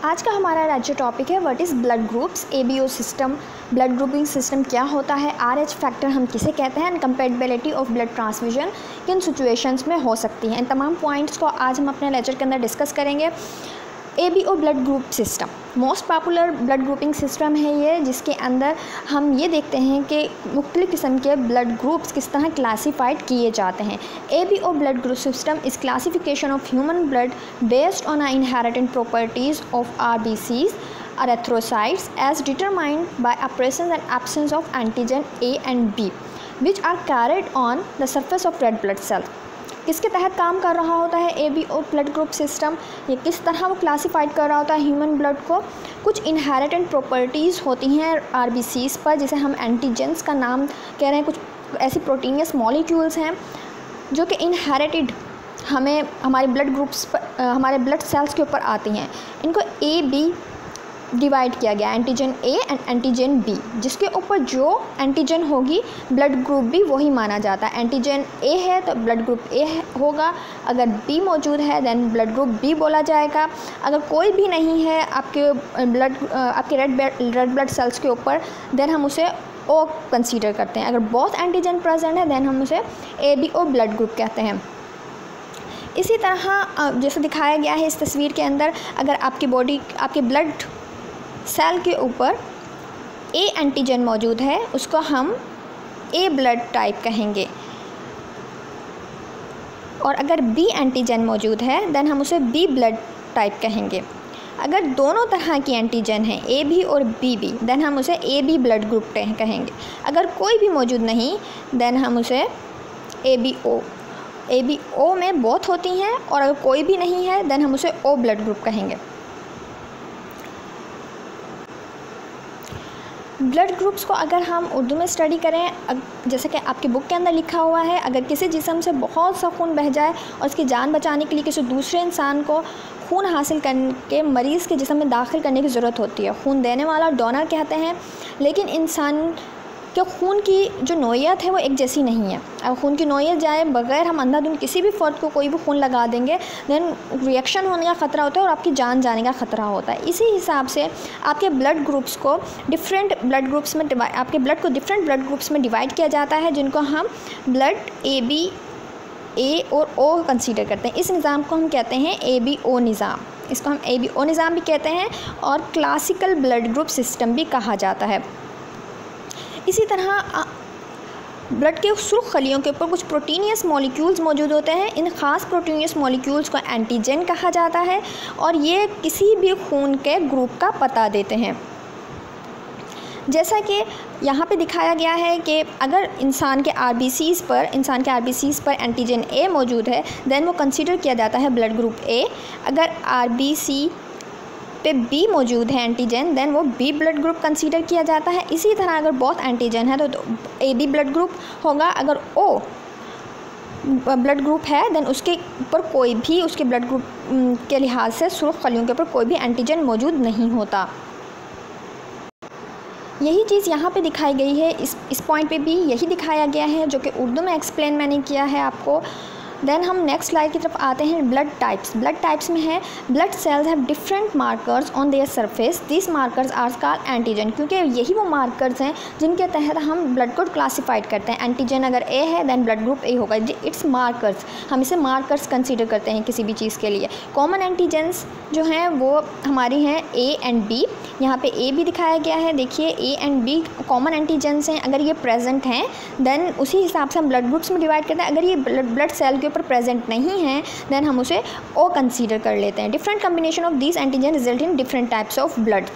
आज का हमारा जो टॉपिक है what is blood groups, ABO system, blood grouping system क्या होता है, RH फैक्टर हम किसे कहते हैं, and compatibility of blood transfusion किन सिचुएशंस में हो सकती है। इन तमाम पॉइंट्स को आज हम अपने लेक्चर के अंदर डिस्कस करेंगे। ABO blood group system most popular blood grouping system है ये, जिसके अंदर हम ये देखते हैं कि मुख्तलिफ़ किस्म के ब्लड ग्रुप्स किस तरह क्लासीफाइड किए जाते हैं। ABO blood group system is classification of human blood based on inherent properties of RBCs, erythrocytes, as determined by a presence and absence of antigen A and B, which are carried on the surface of red blood cell। किसके तहत काम कर रहा होता है ABO blood group system, ये किस तरह वो क्लासीफाइड कर रहा होता है ह्यूमन ब्लड को। कुछ इनहेरिटेंट प्रॉपर्टीज़ होती हैं RBCs पर, जिसे हम एंटीजेंस का नाम कह रहे हैं। कुछ ऐसी प्रोटीनियस मॉलिक्यूल्स हैं जो कि इनहेरिटेड हमें हमारे ब्लड ग्रुप्स पर, हमारे ब्लड सेल्स के ऊपर आती हैं। इनको AB डिवाइड किया गया, antigen A and antigen B, जिसके ऊपर जो एंटीजन होगी ब्लड ग्रुप भी वही माना जाता है। एंटीजन A है तो ब्लड ग्रुप A होगा, अगर B मौजूद है देन ब्लड ग्रुप B बोला जाएगा। अगर कोई भी नहीं है आपके रेड ब्लड सेल्स के ऊपर देन हम उसे O कंसीडर करते हैं। अगर बहुत एंटीजन प्रेजेंट है देन हम उसे ABO ब्लड ग्रुप कहते हैं। इसी तरह जैसे दिखाया गया है इस तस्वीर के अंदर, अगर आपके ब्लड सेल के ऊपर A एंटीजन मौजूद है उसको हम A ब्लड टाइप कहेंगे, और अगर B एंटीजन मौजूद है देन हम उसे B ब्लड टाइप कहेंगे। अगर दोनों तरह की एंटीजन है A भी और B भी देन हम उसे AB ब्लड ग्रुप कहेंगे। अगर कोई भी मौजूद नहीं देन हम उसे ABO में बहुत होती हैं, और अगर कोई भी नहीं है देन हम उसे O ब्लड ग्रुप कहेंगे। ब्लड ग्रुप्स को अगर हम उर्दू में स्टडी करें, जैसे कि आपकी बुक के अंदर लिखा हुआ है, अगर किसी जिस्म से बहुत सा खून बह जाए और उसकी जान बचाने के लिए किसी दूसरे इंसान को खून हासिल करके मरीज़ के जिस्म में दाखिल करने की ज़रूरत होती है। खून देने वाला डोनर कहते हैं, लेकिन इंसान कि खून की जो नौइयत है वो एक जैसी नहीं है। अगर खून की नौइयत जाए बग़ैर हम अंधाधुंध किसी भी फ़र्द को कोई भी खून लगा देंगे देन रिएक्शन होने का ख़तरा होता है और आपकी जान जाने का ख़तरा होता है। इसी हिसाब से आपके ब्लड ग्रुप्स को डिफरेंट ब्लड ग्रुप्स में आपके ब्लड को डिफरेंट ब्लड ग्रुप्स में डिवाइड किया जाता है, जिनको हम ब्लड AB, A और O कंसीडर करते हैं। इस निज़ाम को हम कहते हैं ABO निज़ाम। इसको हम ABO निज़ाम भी कहते हैं और क्लासिकल ब्लड ग्रुप सिस्टम भी कहा जाता है। इसी तरह ब्लड के सुर्ख खलियों के ऊपर कुछ प्रोटीनियस मॉलिक्यूल्स मौजूद होते हैं। इन ख़ास प्रोटीनियस मॉलिक्यूल्स को एंटीजन कहा जाता है और ये किसी भी खून के ग्रुप का पता देते हैं। जैसा कि यहाँ पे दिखाया गया है कि अगर इंसान के RBCs पर एंटीजन A मौजूद है देन वो कंसीडर किया जाता है ब्लड ग्रुप A। अगर RBC पे B मौजूद है एंटीजन देन वो B ब्लड ग्रुप कंसीडर किया जाता है। इसी तरह अगर बहुत एंटीजन है तो AB ब्लड ग्रुप होगा। अगर O ब्लड ग्रुप है देन उसके ऊपर कोई भी उसके ब्लड ग्रुप के लिहाज से सुर्ख खलियों के ऊपर कोई भी एंटीजन मौजूद नहीं होता। यही चीज़ यहाँ पे दिखाई गई है, इस पॉइंट पे भी यही दिखाया गया है जो कि उर्दू में एक्सप्लेन मैंने किया है आपको। देन हम नेक्स्ट स्लाइड की तरफ आते हैं। ब्लड टाइप्स में है blood cells have different markers on their surface, this markers are called antigen, क्योंकि यही वो मार्कर्स हैं जिनके तहत हम ब्लड को क्लासीफाइड करते हैं। एंटीजन अगर A है देन ब्लड ग्रुप A होगा। इट्स मार्कर्स, हम इसे मार्कर्स कंसीडर करते हैं किसी भी चीज़ के लिए। कॉमन एंटीजेंस जो हैं वो हमारी हैं A एंड B। यहाँ पे A भी दिखाया गया है, देखिए A and B common antigens हैं। अगर ये प्रेजेंट हैं देन उसी हिसाब से हम ब्लड ग्रुप्स में डिवाइड करते हैं। अगर ये ब्लड सेल के ऊपर प्रेजेंट नहीं है देन हम उसे O कंसीडर कर लेते हैं। Different combination of these antigen result in different types of blood.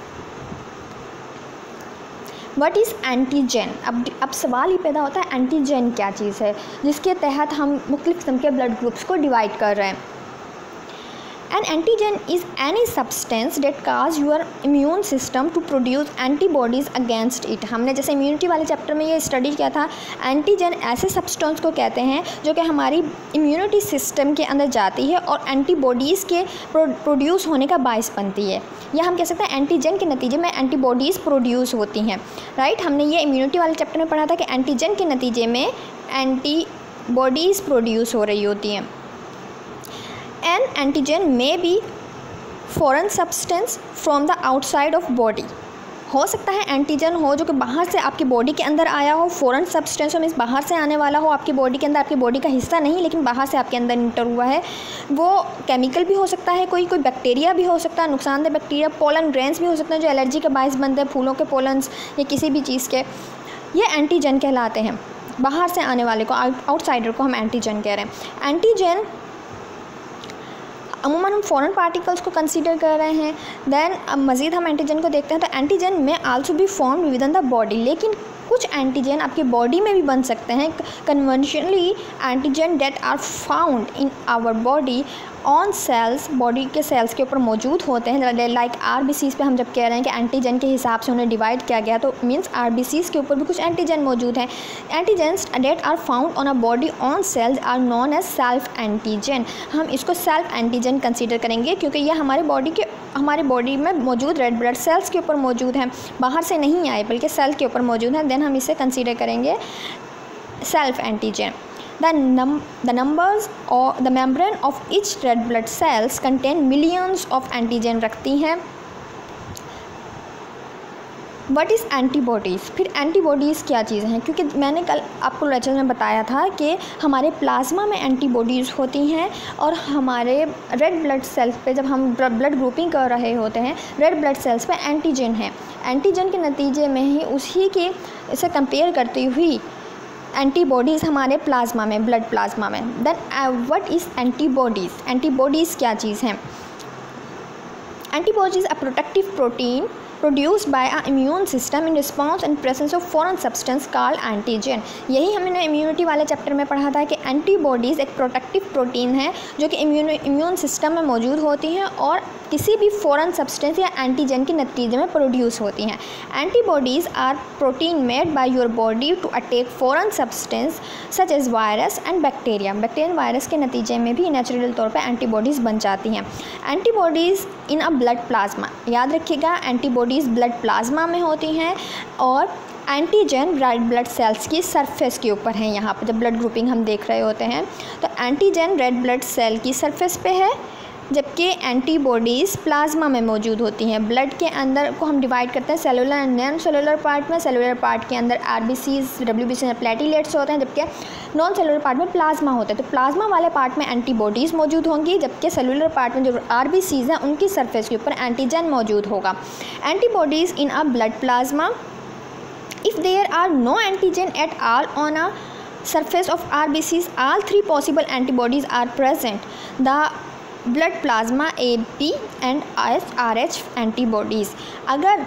What is antigen? अब सवाल ही पैदा होता है एंटीजन क्या चीज़ है जिसके तहत हम मुख्तलिफ किस्म के ब्लड ग्रुप्स को डिवाइड कर रहे हैं। An antigen is any substance that cause your immune system to produce antibodies against it। हमने जैसे इम्यूनिटी वाले चैप्टर में ये स्टडी किया था। एंटीजन ऐसे सब्सटेंस को कहते हैं जो कि हमारी इम्यूनिटी सिस्टम के अंदर जाती है और एंटीबॉडीज़ के प्रोड्यूस होने का बायस बनती है, या हम कह सकते हैं एंटीजन के नतीजे में एंटीबॉडीज़ प्रोड्यूस होती हैं। राइट, हमने ये इम्यूनिटी वाले चैप्टर में पढ़ा था कि एंटीजन के नतीजे में एंटीबॉडीज़ प्रोड्यूस हो रही होती हैं। An antigen may be foreign substance from the outside of body. हो सकता है एंटीजन हो जो कि बाहर से आपकी बॉडी के अंदर आया हो। फॉरेन सब्सटेंस मीन्स बाहर से आने वाला हो आपकी बॉडी के अंदर, आपकी बॉडी का हिस्सा नहीं लेकिन बाहर से आपके अंदर इंटर हुआ है। वो केमिकल भी हो सकता है, कोई बैक्टीरिया भी हो सकता है, नुकसानदेह बैक्टीरिया, पोलन ग्रेन्स भी हो सकते हैं जो एलर्जी का बायस बनते हैं, फूलों के पोलन्स या किसी भी चीज़ के। ये एंटीजन कहलाते हैं। बाहर से आने वाले को, आउटसाइडर को हम एंटीजन कह रहे हैं। एंटीजन अमूमन हम फॉरेन पार्टिकल्स को कंसीडर कर रहे हैं। देन अब मज़ीद हम एंटीजन को देखते हैं तो एंटीजन में आल्सो भी form with in the body, लेकिन कुछ एंटीजन आपकी बॉडी में भी बन सकते हैं। Conventionally antigen that are found in our body on cells, body के सेल्स के ऊपर मौजूद होते हैं। लाइक आरबीसीज़ पे हम जब कह रहे हैं कि एंटीजन के हिसाब से उन्हें डिवाइड किया गया तो मीन्स आरबीसीज़ के ऊपर भी कुछ एंटीजन मौजूद हैं। Antigens that are found on a body on cells are known as self antigen. हम इसको सेल्फ एंटीजन कंसीडर करेंगे क्योंकि ये हमारे बॉडी में मौजूद रेड ब्लड सेल्स के ऊपर मौजूद हैं, बाहर से नहीं आए बल्कि सेल के ऊपर मौजूद हैं। देन हम इसे कंसीडर करेंगे self antigen. The numbers or the membrane of each red blood cells contain millions of antigen रखती हैं। What is antibodies? फिर एंटीबॉडीज़ क्या चीज़ें हैं, क्योंकि मैंने कल आपको लेक्चर में बताया था कि हमारे प्लाज्मा में एंटीबॉडीज़ होती हैं और हमारे रेड ब्लड सेल्स पे जब हम ब्लड ग्रुपिंग कर रहे होते हैं रेड ब्लड सेल्स पे एंटीजन है। एंटीजन के नतीजे में ही उसी के इसे कंपेयर करती हुई एंटीबॉडीज़ हमारे प्लाज्मा में, ब्लड प्लाज्मा में। Then what is antibodies? Antibodies क्या चीज़ हैं? Antibodies a protective protein produced by our immune system in response and presence of foreign substance called antigen। यही हमने इम्यूनिटी वाले चैप्टर में पढ़ा था कि एंटीबॉडीज़ एक प्रोटेक्टिव प्रोटीन है जो कि इम्यून सिस्टम में मौजूद होती हैं और किसी भी फॉरेन सब्सटेंस या एंटीजन के नतीजे में प्रोड्यूस होती हैं। Antibodies are protein made by your body to attack foreign substance such as virus and bacteria. Bacteria and virus के नतीजे में भी नेचुरल तौर पर एंटीबॉडीज़ बन जाती हैं। एंटीबॉडीज़ इन अ ब्लड प्लाज्मा, याद रखिएगा एंटीबॉडीज़ ब्लड प्लाज्मा में होती हैं और एंटीजन रेड ब्लड सेल्स की सरफेस के ऊपर हैं। यहाँ पर जब ब्लड ग्रुपिंग हम देख रहे होते हैं तो एंटीजन रेड ब्लड सेल की सरफेस पे है जबकि एंटीबॉडीज़ प्लाज्मा में मौजूद होती हैं। ब्लड के अंदर को हम डिवाइड करते हैं cellular and non cellular part में। सेलुलर पार्ट के अंदर आरबीसीज़, डब्ल्यूबीसी, प्लेटिलेट्स होते हैं जबकि नॉन सेलुलर पार्ट में प्लाज्मा होता है। तो प्लाज्मा वाले पार्ट में एंटीबॉडीज़ मौजूद होंगी जबकि सेलुलर पार्ट में जो आरबीसीज़ हैं उनकी सरफेस के ऊपर एंटीजन मौजूद होगा। Antibodies in a blood plasma, if there are no antigen at all on a surface of RBCs, all three possible antibodies are present. The blood plasma AB and RH antibodies। अगर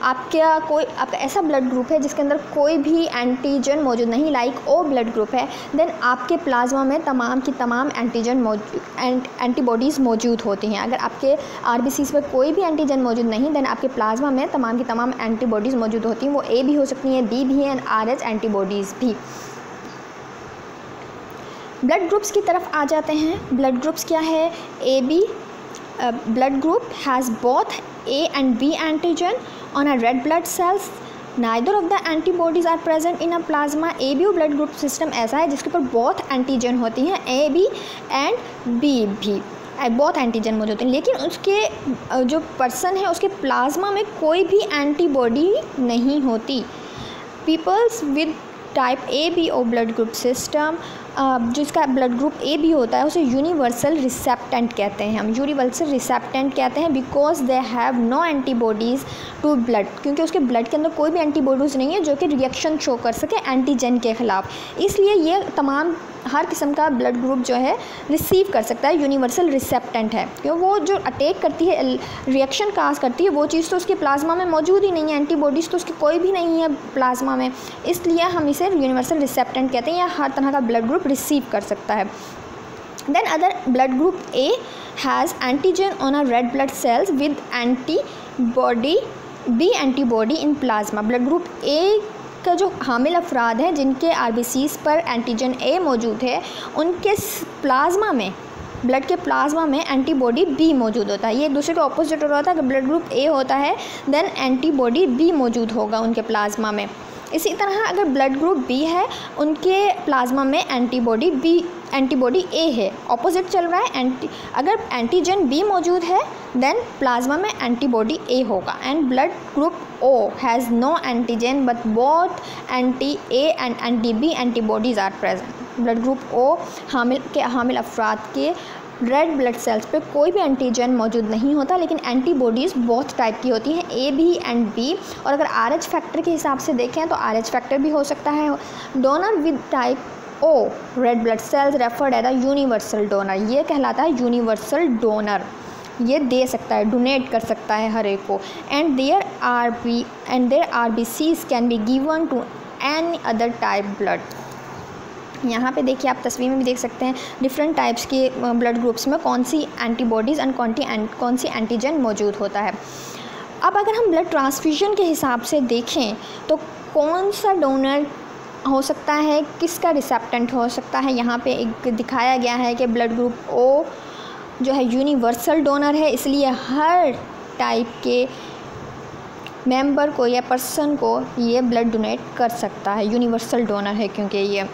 आपका ऐसा blood group है जिसके अंदर कोई भी antigen मौजूद नहीं, लाइक ओ ब्लड ग्रुप है, देन आपके प्लाज्मा में तमाम की तमाम एंटीबॉडीज़ मौजूद होती हैं। अगर आपके आरबीसीज़ में कोई भी एंटीजन मौजूद नहीं देन आपके प्लाज्मा में तमाम की तमाम एंटीबॉडीज़ मौजूद होती हैं। वो ए भी हो सकती हैं, बी भी है एंड RH एंटीबॉडीज़ भी। ब्लड ग्रुप्स की तरफ आ जाते हैं। ब्लड ग्रुप्स क्या है? A B blood group has both A and B antigen on a red blood cells. Neither of the antibodies are present in a plasma। AB blood group system ऐसा है जिसके ऊपर बहुत एंटीजन होती हैं, AB and B भी बहुत antigen मौजूद होते हैं, लेकिन उसके जो पर्सन है उसके प्लाज्मा में कोई भी एंटीबॉडी नहीं होती। Peoples with type A B O blood group system, जिसका ब्लड ग्रुप ए बी होता है उसे यूनिवर्सल रिसेप्टेंट कहते हैं। हम यूनिवर्सल रिसेप्टेंट कहते हैं because they have no antibodies to blood, क्योंकि उसके ब्लड के अंदर कोई भी एंटीबॉडीज़ नहीं है जो कि रिएक्शन शो कर सके एंटीजन के ख़िलाफ़। इसलिए ये तमाम हर किस्म का ब्लड ग्रुप जो है रिसीव कर सकता है, यूनिवर्सल रिसेप्टेंट है, क्योंकि वो जो अटैक करती है, रिएक्शन काज करती है, वो चीज़ तो उसके प्लाज्मा में मौजूद ही नहीं है, एंटीबॉडीज़ तो उसकी कोई भी नहीं है प्लाज्मा में, इसलिए हम इसे यूनिवर्सल रिसेप्टेंट कहते हैं। या हर तरह का ब्लड ग्रुप रिसीव कर सकता है। Then other blood group A has antigen on a red blood cells with antibody B antibody in plasma. Blood group A का जो हामिल अफराद हैं जिनके आरबीसीज़ पर एंटीजन ए मौजूद है उनके प्लाज्मा में, ब्लड के प्लाज्मा में एंटीबॉडी बी मौजूद होता है। ये एक दूसरे के ऑपोजिट हो रहा था। अगर ब्लड ग्रुप ए होता है देन एंटीबॉडी बी मौजूद होगा उनके प्लाज्मा में। इसी तरह अगर ब्लड ग्रुप बी है उनके प्लाज्मा में एंटीबॉडी बी एंटीबॉडी ए है, ऑपोजिट चल रहा है। अगर एंटीजन बी मौजूद है देन प्लाज्मा में एंटीबॉडी ए होगा। And blood group O has no antigen but both anti A and anti B antibodies are present. Blood group O हामिल अफराद के रेड ब्लड सेल्स पे कोई भी एंटीजन मौजूद नहीं होता, लेकिन एंटीबॉडीज़ बहुत टाइप की होती हैं, ए बी एंड बी। और अगर RH फैक्टर के हिसाब से देखें तो RH फैक्टर भी हो सकता है। Donor with type O red blood cells referred as a universal donor, ये कहलाता है यूनिवर्सल डोनर, ये दे सकता है, डोनेट कर सकता है हर एक को। And their RBCs can be given to any other type blood. यहाँ पे देखिए, आप तस्वीर में भी देख सकते हैं डिफरेंट टाइप्स के ब्लड ग्रुप्स में कौन सी एंटीबॉडीज़ एंड कौन सी एंटीजन मौजूद होता है। अब अगर हम ब्लड ट्रांसफ्यूजन के हिसाब से देखें तो कौन सा डोनर हो सकता है, किसका रिसेप्टेंट हो सकता है, यहाँ पे एक दिखाया गया है कि ब्लड ग्रुप ओ जो है यूनिवर्सल डोनर है, इसलिए हर टाइप के मेंबर को या पर्सन को ये ब्लड डोनेट कर सकता है। यूनिवर्सल डोनर है क्योंकि ये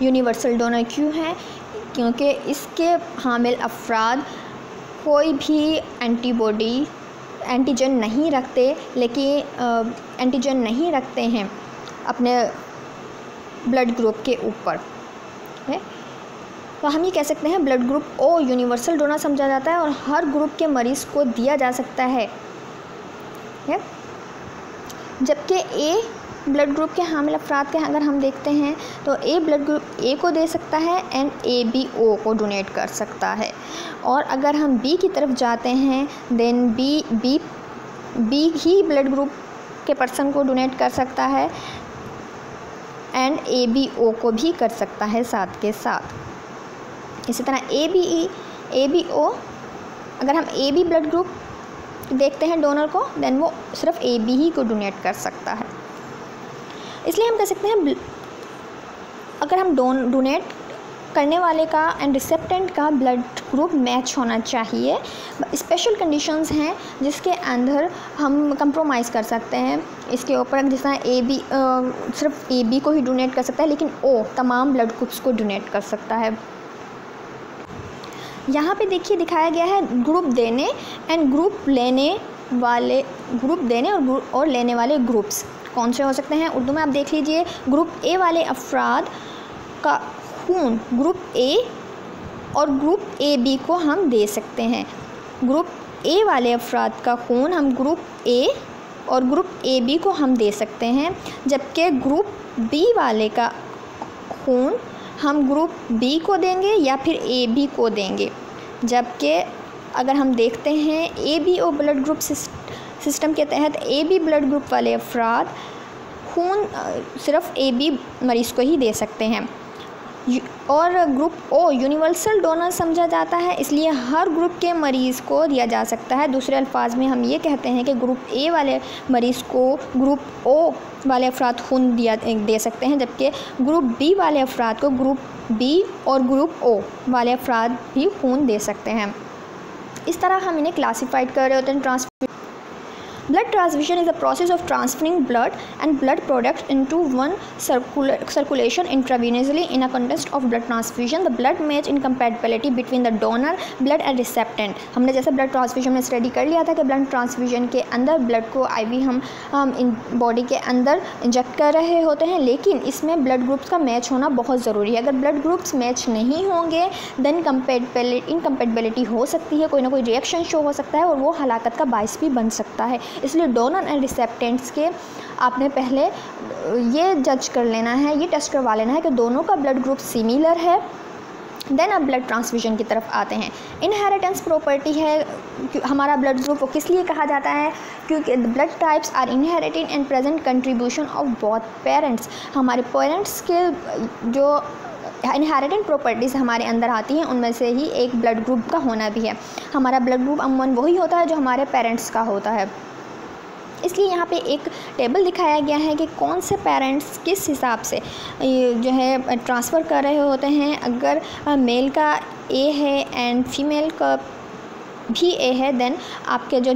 यूनिवर्सल डोनर क्यों है, क्योंकि इसके हामिल अफराद कोई भी एंटीजन नहीं रखते, लेकिन एंटीजन नहीं रखते हैं अपने ब्लड ग्रुप के ऊपर है। तो हम ये कह सकते हैं blood group O universal donor समझा जाता है और हर ग्रुप के मरीज़ को दिया जा सकता है। जबकि ए ब्लड ग्रुप के हामिल अफराद के अगर हम देखते हैं तो ए ब्लड ग्रुप ए को दे सकता है एंड ए बी ओ को डोनेट कर सकता है। और अगर हम बी की तरफ जाते हैं देन बी ही ब्लड ग्रुप के पर्सन को डोनेट कर सकता है एंड ए बी ओ को भी कर सकता है साथ के साथ। इसी तरह ए बी ओ, अगर हम ए बी ब्लड ग्रुप देखते हैं डोनर को देन वो सिर्फ ए बी ही को डोनेट कर सकता है। इसलिए हम कह सकते हैं अगर हम डोनेट करने वाले का एंड रिसेप्टेंट का ब्लड ग्रुप मैच होना चाहिए। स्पेशल कंडीशंस हैं जिसके अंदर हम कंप्रोमाइज़ कर सकते हैं इसके ऊपर, जिस तरह ए बी सिर्फ ए बी को ही डोनेट कर सकता है लेकिन ओ तमाम ब्लड ग्रुप्स को डोनेट कर सकता है। यहाँ पे देखिए दिखाया गया है ग्रुप देने एंड ग्रुप लेने और लेने वाले ग्रुप्स कौन से हो सकते हैं। उर्दू में आप देख लीजिए, ग्रुप ए वाले अफराद का खून ग्रुप ए और ग्रुप ए बी को हम दे सकते हैं। ग्रुप ए वाले अफराद का खून हम ग्रुप ए और ग्रुप ए बी को हम दे सकते हैं, जबकि ग्रुप बी वाले का खून हम ग्रुप बी को देंगे या फिर ए बी को देंगे। जबकि अगर हम देखते हैं A B O blood group system के तहत ए बी ब्लड ग्रुप वाले अफराद खून सिर्फ ए बी मरीज़ को ही दे सकते हैं। और ग्रुप ओ यूनिवर्सल डोनर समझा जाता है, इसलिए हर ग्रुप के मरीज़ को दिया जा सकता है। दूसरे अल्फाज में हम ये कहते हैं कि ग्रुप ए वाले मरीज़ को ग्रुप ओ वाले अफराद खून दे सकते हैं, जबकि ग्रुप बी वाले अफराद को ग्रुप बी और ग्रुप ओ वाले अफराद भी खून दे सकते हैं। इस तरह हम इन्हें क्लासीफाइड कर रहे होते हैं। Blood transfusion is the process of transferring blood and blood products into one circulation intravenously in a context of blood transfusion. The blood match incompatibility between the donor blood and recipient. हमने जैसे blood transfusion में study कर लिया था कि blood transfusion के अंदर blood को आईवी हम बॉडी के अंदर इंजेक्ट कर रहे होते हैं, लेकिन इसमें ब्लड ग्रुप्स का मैच होना बहुत ज़रूरी है। अगर ब्लड ग्रुप्स मैच नहीं होंगे देन इनकम्पेटिबिलिटी हो सकती है, कोई ना कोई रिएक्शन शो हो सकता है और वो हलाकत का बायस भी बन सकता है। इसलिए डोनर एंड रिसेप्टेंट्स के आपने पहले ये जज कर लेना है, ये टेस्ट करवा लेना है कि दोनों का ब्लड ग्रुप सिमिलर है, देन आप ब्लड ट्रांसफ्यूजन की तरफ आते हैं। इनहेरिटेंस प्रॉपर्टी है हमारा ब्लड ग्रुप, वो किस लिए कहा जाता है, क्योंकि blood types are inherited and present contribution of both parents. हमारे पेरेंट्स के जो इनहेरिटेंट प्रॉपर्टीज़ हमारे अंदर आती हैं उनमें से ही एक ब्लड ग्रुप का होना भी है। हमारा ब्लड ग्रुप अमूमन वही होता है जो हमारे पेरेंट्स का होता है। इसलिए यहाँ पे एक टेबल दिखाया गया है कि कौन से पेरेंट्स किस हिसाब से जो है ट्रांसफ़र कर रहे होते हैं। अगर मेल का ए है एंड फीमेल का भी ए है देन आपके जो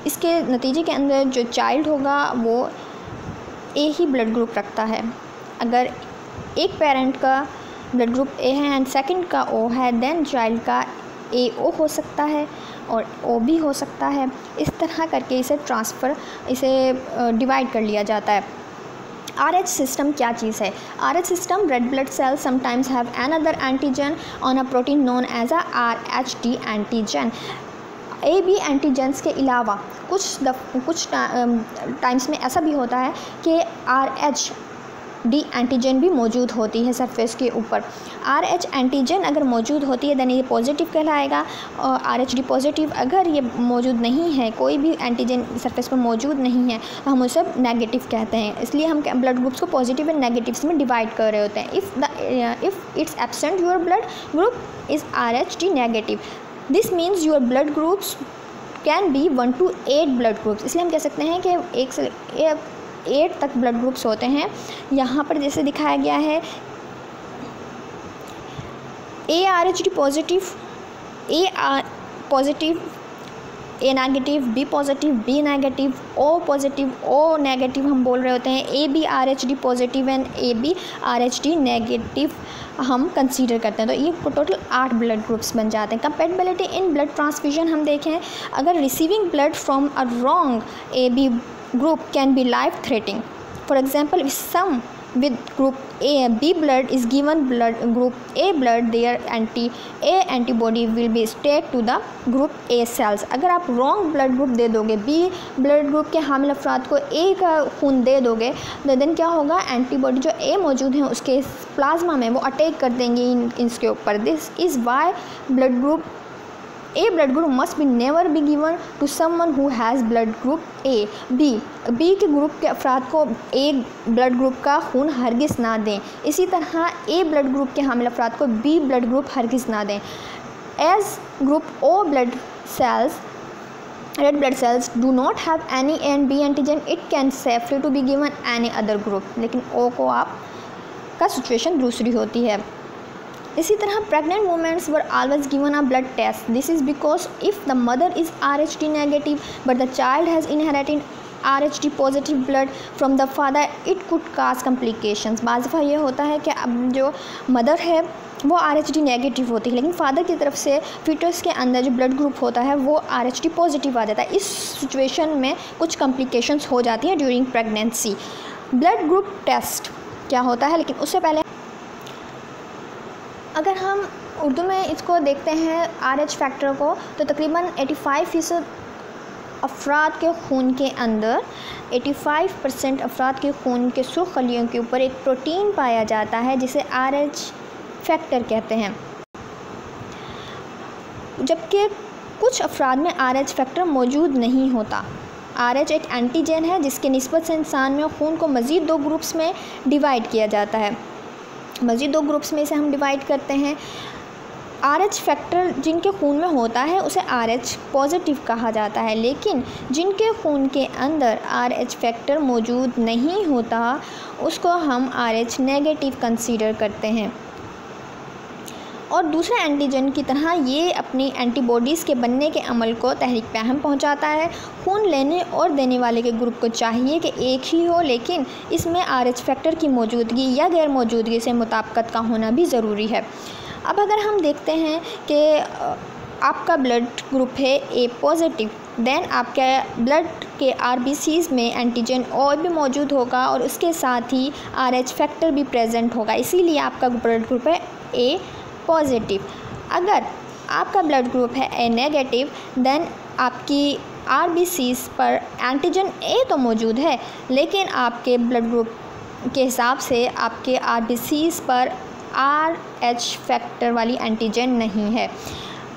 इसके नतीजे के अंदर जो चाइल्ड होगा वो ए ही ब्लड ग्रुप रखता है। अगर एक पेरेंट का ब्लड ग्रुप ए है एंड सेकंड का ओ है, देन चाइल्ड का AO हो सकता है और OB हो सकता है। इस तरह करके इसे डिवाइड कर लिया जाता है। RH सिस्टम क्या चीज़ है? RH system, red blood cells sometimes have another antigen on a protein known as a RH antigen. AB antigens के अलावा कुछ टाइम्स में ऐसा भी होता है कि RH एंटीजन भी मौजूद होती है सरफेस के ऊपर। RH एंटीजन अगर मौजूद होती है देन ये पॉजिटिव कहलाएगा, और RH पॉजिटिव अगर ये मौजूद नहीं है, कोई भी एंटीजन सरफेस पर मौजूड नहीं है, तो हम उसे नेगेटिव कहते हैं। इसलिए हम ब्लड ग्रुप्स को पॉजिटिव एंड नेगेटिव्स में डिवाइड कर रहे होते हैं। If it's absent your blood group is RH negative, this means your blood groups can be 1 to 8 blood groups. इसलिए हम कह सकते हैं कि 1 से 8 तक ब्लड ग्रुप्स होते हैं। यहाँ पर जैसे दिखाया गया है, ARH positive, A positive, A negative, B positive, B negative, O positive, O negative हम बोल रहे होते हैं। ABRHD positive and ABRHD negative हम कंसीडर करते हैं। तो ये टोटल 8 ब्लड ग्रुप्स बन जाते हैं। कंपैटिबिलिटी इन ब्लड ट्रांसफ्यूजन हम देखें, अगर receiving blood from a wrong AB group can be life threatening. For example, if some with group B blood is given group A blood, their antibody will be stacked to the group A cells. अगर आप wrong blood group दे दोगे, B blood group के हामिल अफराद को A का खून दे दोगे, तो देन क्या होगा, एंटीबॉडी जो A मौजूद है उसके प्लाज्मा में वो अटैक कर देंगे इसके ऊपर। This is why A blood group must be never be given to someone who has blood group A. B के ग्रुप के अफराद को A ब्लड ग्रुप का खून हरगिज़ ना दें। इसी तरह A ब्लड ग्रुप के हामिल अफराद को B ब्लड ग्रुप हरगिज़ ना दें। As group O blood cells, red blood cells do not have any A and B antigen, it can safely to be given any other group. लेकिन O को आप का सिचुएशन दूसरी होती है। इसी तरह pregnant womens were always given a blood test. This is because if the mother is RH negative but the child has inherited RH positive blood from the father, it could cause complications. बाज़ दफ़ा ये होता है कि अब जो mother है वो RH नेगेटिव होती है, लेकिन फादर की तरफ से फीटस के अंदर जो ब्लड ग्रुप होता है वो RH पॉजिटिव आ जाता है। इस सिचुएशन में कुछ कम्प्लिकेशंस हो जाती हैं during pregnancy. Blood group test क्या होता है, लेकिन उससे पहले अगर हम उर्दू में इसको देखते हैं RH फैक्टर को, तो तकरीबन 85% अफराद के खून के अंदर 85% अफराद के खून के सुर्ख खलियों के ऊपर एक प्रोटीन पाया जाता है जिसे RH फैक्टर कहते हैं, जबकि कुछ अफराद में RH फैक्टर मौजूद नहीं होता। RH एक एंटीजन है जिसके निस्बत से इंसान में खून को मज़ीद 2 ग्रुप्स में डिवाइड किया जाता है। मज़ीद 2 ग्रुप्स में इसे हम डिवाइड करते हैं। RH फैक्टर जिनके खून में होता है उसे RH पॉजिटिव कहा जाता है, लेकिन जिनके खून के अंदर RH फैक्टर मौजूद नहीं होता उसको हम RH नेगेटिव कंसीडर करते हैं। और दूसरे एंटीजन की तरह ये अपनी एंटीबॉडीज़ के बनने के अमल को तहरीक पे अहम पहुंचाता है। खून लेने और देने वाले के ग्रुप को चाहिए कि एक ही हो, लेकिन इसमें RH फैक्टर की मौजूदगी या गैर मौजूदगी से मुताबिकत का होना भी ज़रूरी है। अब अगर हम देखते हैं कि आपका ब्लड ग्रुप है A पॉजिटिव, देन आपके ब्लड के RBCs में एंटीजन O भी मौजूद होगा और उसके साथ ही RH फैक्टर भी प्रेजेंट होगा, इसीलिए आपका ब्लड ग्रुप है A पॉजिटिव। अगर आपका ब्लड ग्रुप है A नेगेटिव, देन आपकी RBCs पर एंटीजन A तो मौजूद है, लेकिन आपके ब्लड ग्रुप के हिसाब से आपके RBCs पर RH फैक्टर वाली एंटीजन नहीं है।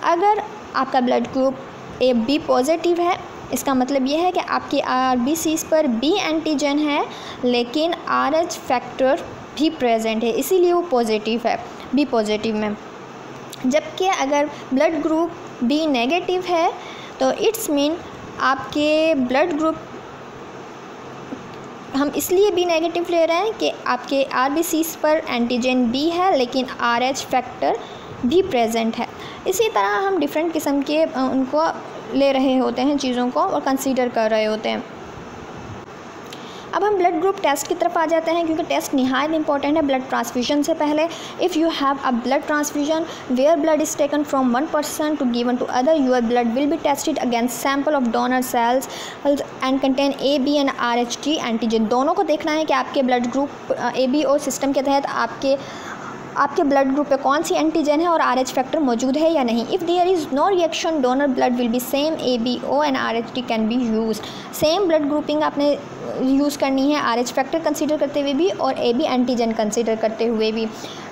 अगर आपका ब्लड ग्रुप AB पॉजिटिव है, इसका मतलब यह है कि आपकी RBCs पर B एंटीजन है, लेकिन RH फैक्टर भी प्रेजेंट है, इसीलिए वो पॉजिटिव है B पॉजिटिव में। जबकि अगर ब्लड ग्रुप B नेगेटिव है तो इट्स मीन आपके ब्लड ग्रुप, हम इसलिए B नेगेटिव ले रहे हैं कि आपके RBCs पर एंटीजन B है लेकिन RH फैक्टर भी प्रेजेंट है। इसी तरह हम डिफरेंट किस्म के उनको ले रहे होते हैं चीज़ों को और कंसीडर कर रहे होते हैं। अब हम ब्लड ग्रुप टेस्ट की तरफ आ जाते हैं, क्योंकि टेस्ट निहायत इंपॉर्टेंट है ब्लड ट्रांसफ्यूजन से पहले। If you have a blood transfusion where blood is taken from one person to given to other, your blood will be tested against sample of donor cells and contain AB and RH antigen. दोनों को देखना है कि आपके blood group ABO system के तहत आपके blood group पे कौन सी एंटीजन है और RH फैक्टर मौजूद है या नहीं। If there is no reaction donor blood will be same, ABO and RH can be use. Same blood grouping आपने यूज़ करनी है RH फैक्टर कंसीडर करते हुए भी और AB एंटीजन कंसीडर करते हुए भी।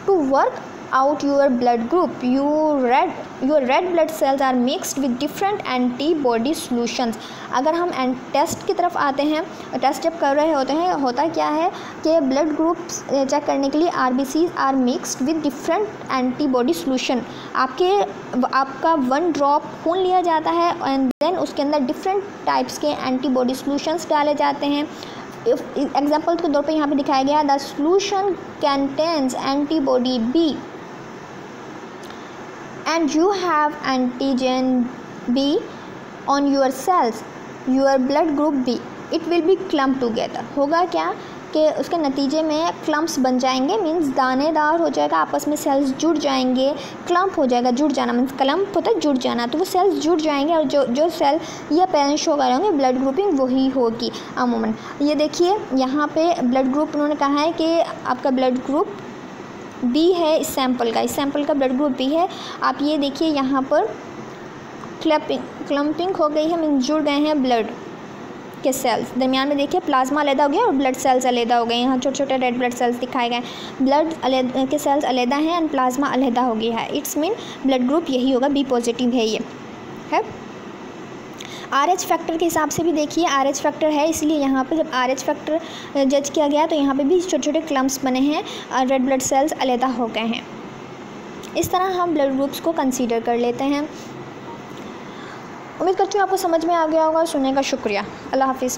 To work out your blood group your red blood cells are mixed with different antibody solutions। अगर हम टेस्ट की तरफ आते हैं, टेस्ट जब कर रहे होते हैं, होता क्या है कि ब्लड ग्रुप्स चेक करने के लिए RBCs are mixed with different antibody solution. आपका 1 ड्रॉप खून लिया जाता है एंड देन उसके अंदर डिफरेंट टाइप्स के एंटीबॉडी सोल्यूशंस डाले जाते हैं। एग्जाम्पल के तौर पे यहाँ पे दिखाया गया the solution contains antibody B and you have antigen B on your cells, your blood group B, it will be clumped together। होगा क्या कि उसके नतीजे में क्लम्प्स बन जाएंगे, मीन्स दानेदार हो जाएगा, आपस में सेल्स जुड़ जाएंगे। क्लम्प हो जाएगा, जुड़ जाना मीन्स क्लम्प होता है जुड़ जाना, तो वो सेल्स जुड़ जाएंगे और जो सेल ये पेरेंट शो कर होंगे ब्लड ग्रुपिंग वही होगी अमूमन। ये देखिए यहाँ पे ब्लड ग्रुप उन्होंने कहा है कि आपका ब्लड ग्रुप B है, इस सैंपल का ब्लड ग्रुप B है। आप ये देखिए यहाँ पर क्लम्पिंग हो गई है, मीन्स जुड़ गए हैं ब्लड के सेल्स। दरमियान में देखिए प्लाज्मा अलग हो गया और ब्लड सेल्स अलग हो गए। यहाँ छोटे छोटे रेड ब्लड सेल्स दिखाए गए, ब्लड के सेल्स अलग हैं एंड प्लाज्मा अलग हो गया है। इट्स मीन ब्लड ग्रुप यही होगा, B पॉजिटिव है ये है। RH फैक्टर के हिसाब से भी देखिए RH फैक्टर है, इसलिए यहाँ पे जब RH फैक्टर जज किया गया तो यहाँ पे भी छोटे छोटे क्लम्प्स बने हैं, रेड ब्लड सेल्स अलहदा हो गए हैं। इस तरह हम ब्लड ग्रुप्स को कंसीडर कर लेते हैं। उम्मीद करती हूँ आपको समझ में आ गया होगा। सुनने का शुक्रिया। अल्लाह हाफिज़।